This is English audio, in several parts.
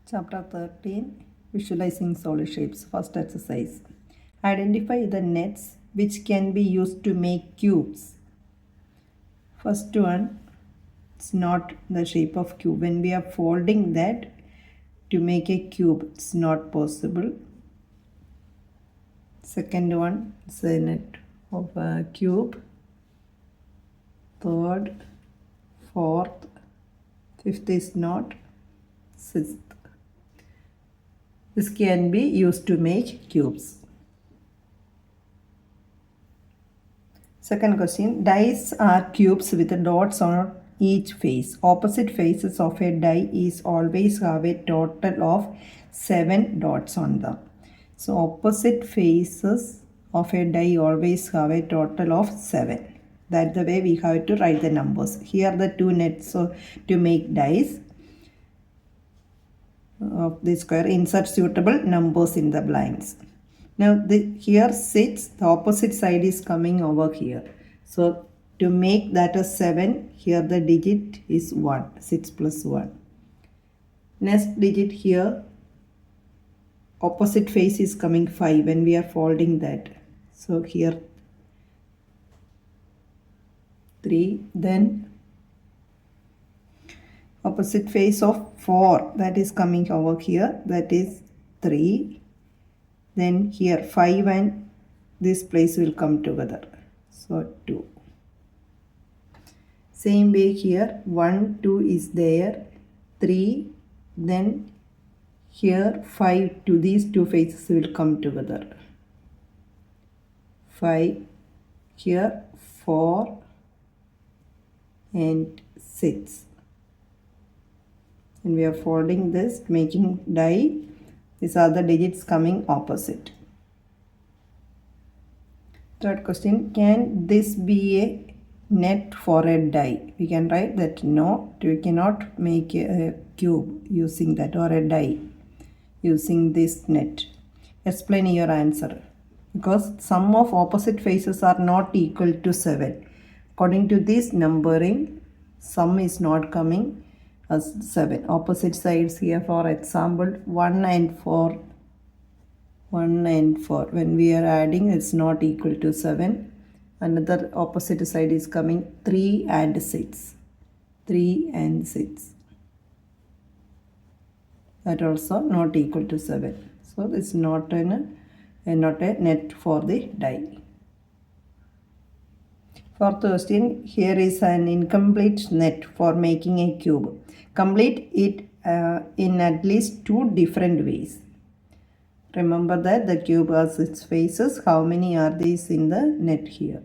Chapter 13 Visualizing Solid Shapes. First exercise. Identify the nets which can be used to make cubes. First one, it's not the shape of cube. When we are folding that to make a cube, it's not possible. Second one, it's a net of a cube. Third, fourth, fifth is not, sixth. This can be used to make cubes. Second question, dice are cubes with dots on each face. Opposite faces of a die is always have a total of 7 dots on them. So opposite faces of a die always have a total of 7. That's the way we have to write the numbers. Here are the two nets to make dice of the square. Insert suitable numbers in the blinds. Now here 6, the opposite side is coming over here. So to make that a 7, here the digit is 1, 6 plus 1. Next digit here, opposite face is coming 5 when we are folding that. So here 3, then opposite face of 4, that is coming over here, that is 3. Then here 5 and this place will come together. So 2. Same way here 1, 2 is there, 3, then here 5 to these two faces will come together. 5, here 4 and 6. And we are folding this, making die. These are the digits coming opposite. Third question, can this be a net for a die? We can write that no, we cannot make a cube using that or a die using this net. Explain your answer. Because sum of opposite faces are not equal to 7. According to this numbering, sum is not coming as 7. Opposite sides here, for example, 1 and 4. 1 and 4. When we are adding, it's not equal to 7. Another opposite side is coming 3 and 6. 3 and 6. That also not equal to 7. So it's not a net for the die. Fourth question, here is an incomplete net for making a cube. Complete it in at least 2 different ways. Remember that the cube has its faces. How many are these in the net here?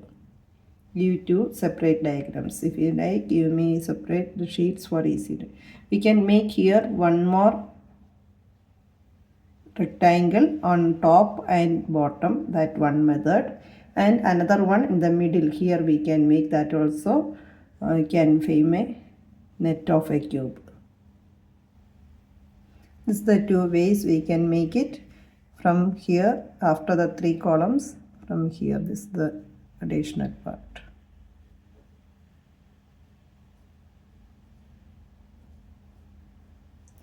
Give 2 separate diagrams. If you like, you may separate the sheets for easy. We can make here one more rectangle on top and bottom, that one method. And another one in the middle here we can make that also. Can frame a net of a cube. This is the 2 ways we can make it. From here, after the 3 columns, from here, this is the additional part.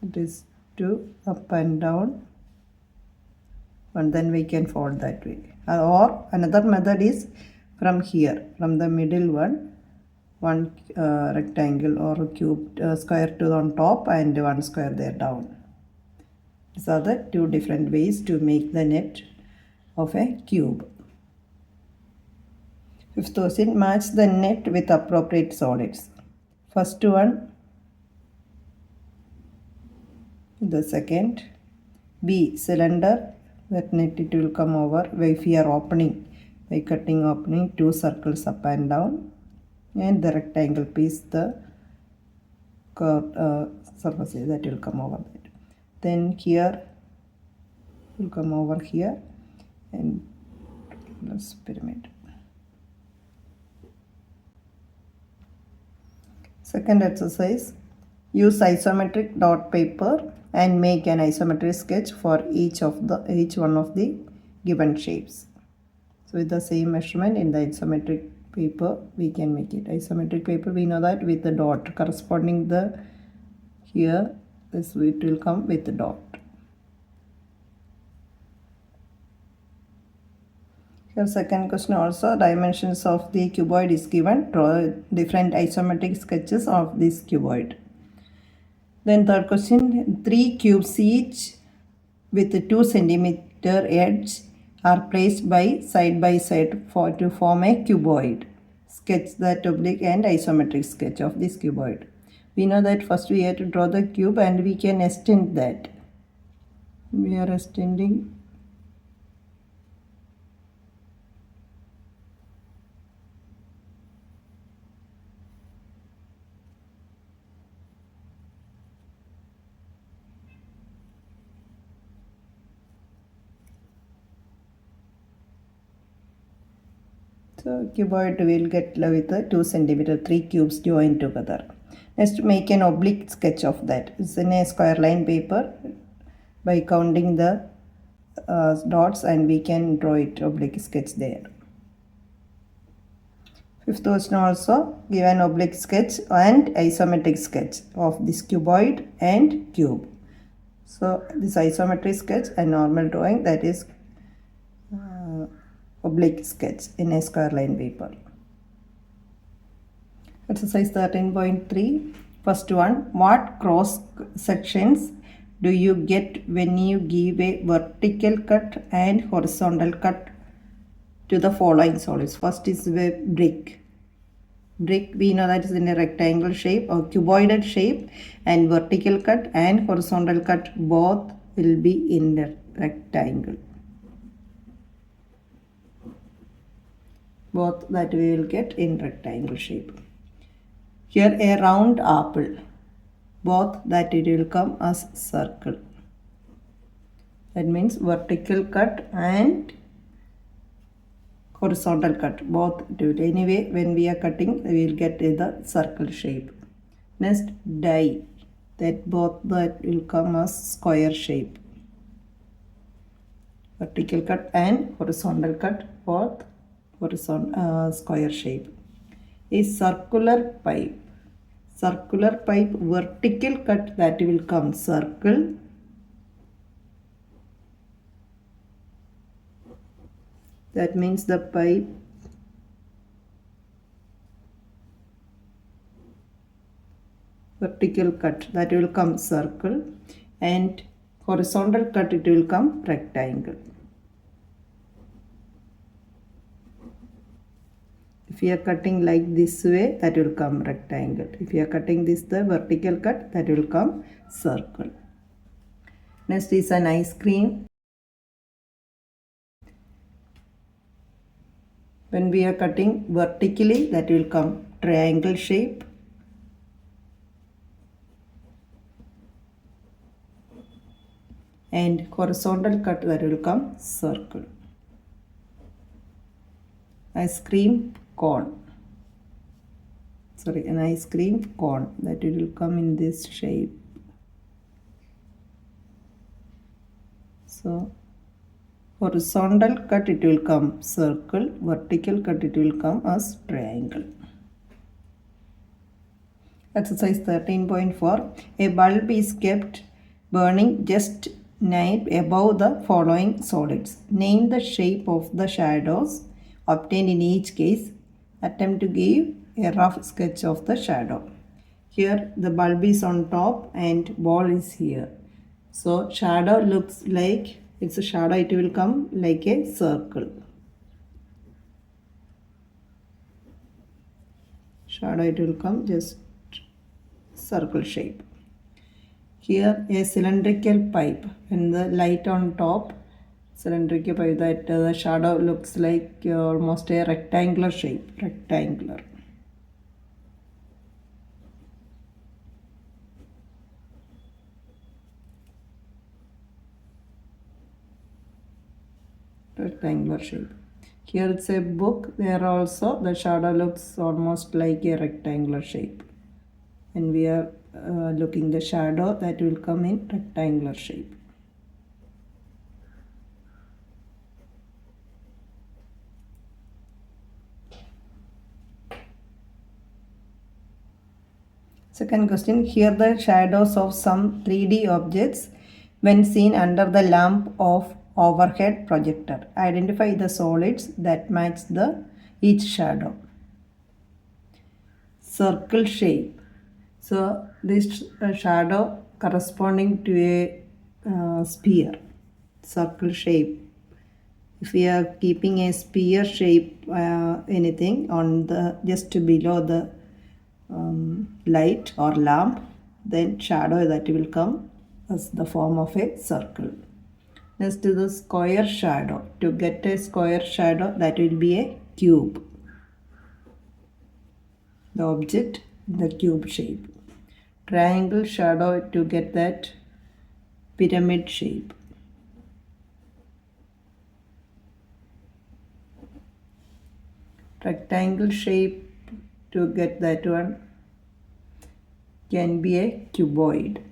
It is 2 up and down, and then we can fold that way. Or another method is from here, from the middle one rectangle or cube square to on top and one square there down. These are the 2 different ways to make the net of a cube. Fifth question, match the net with appropriate solids. First one, the second. B, cylinder, that net it will come over. If we are opening, by cutting opening 2 circles up and down, and the rectangle piece, the curved surface that will come over that. Then here will come over here and plus pyramid. Second exercise, use isometric dot paper and make an isometric sketch for each one of the given shapes. So with the same measurement in the isometric paper we can make it. Isometric paper, we know that with the dot corresponding the here This it will come with dot. Here second question also, dimensions of the cuboid is given. Draw different isometric sketches of this cuboid. Then third question, 3 cubes each with 2 centimeter edge are placed by side to form a cuboid. Sketch that oblique and isometric sketch of this cuboid. We know that first we have to draw the cube and we can extend that. We are extending. So cuboid will get with a 2 centimeter, 3 cubes joined together. Next, make an oblique sketch of that. It's in a square line paper by counting the dots, and we can draw it oblique sketch there. Fifth question also, give an oblique sketch and isometric sketch of this cuboid and cube. So this isometric sketch and normal drawing, that is oblique sketch in a square line paper. Exercise 13.3. First one, what cross sections do you get when you give a vertical cut and horizontal cut to the following solids? First is the brick. Brick, we know that is in a rectangle shape or cuboidal shape, and vertical cut and horizontal cut both will be in the rectangle. Both that we will get in rectangle shape. Here a round apple, both that it will come as circle. That means vertical cut and horizontal cut, both do it. Anyway, when we are cutting, we will get the circle shape. Next, die, that both that will come as square shape. Vertical cut and horizontal cut, both horizontal square shape. A circular pipe. Circular pipe, vertical cut, that will come circle. That means the pipe vertical cut, that will come circle, and horizontal cut, it will come rectangle. If you are cutting like this way, that will come rectangle. If you are cutting this the vertical cut, that will come circle. Next is an ice cream. When we are cutting vertically, that will come triangle shape. And horizontal cut, that will come circle. Ice cream cone. Sorry, an ice cream cone, that it will come in this shape. So horizontal cut, it will come circle. Vertical cut, it will come as triangle. Exercise 13.4. A bulb is kept burning just night above the following solids. Name the shape of the shadows obtained in each case. Attempt to give a rough sketch of the shadow. Here the bulb is on top and ball is here. So shadow looks like, it's a shadow, it will come like a circle. Shadow, it will come just circle shape. Here a cylindrical pipe, and the light on top, cylindrical pipe, that the shadow looks like almost a rectangular shape, rectangular. Rectangular shape. Here it's a book, there also the shadow looks almost like a rectangular shape. And we are looking the shadow, that will come in rectangular shape. Second question, here the shadows of some 3D objects when seen under the lamp of overhead projector. Identify the solids that match each shadow. Circle shape. So this shadow corresponding to a sphere. Circle shape. If we are keeping a sphere shape anything on the just below the light or lamp, then shadow that will come as the form of a circle. Next is the square shadow. To get a square shadow, that will be a cube. The object, the cube shape. Triangle shadow, to get that pyramid shape. Rectangle shape, to get that one, can be a cuboid.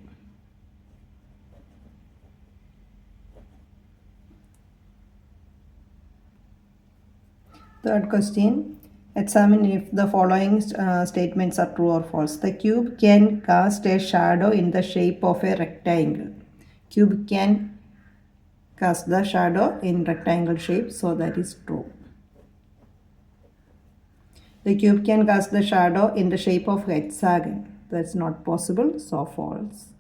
Third question, examine if the following statements are true or false. The cube can cast a shadow in the shape of a rectangle. Cube can cast the shadow in rectangle shape, so that is true. The cube can cast the shadow in the shape of hexagon. That's not possible, so false.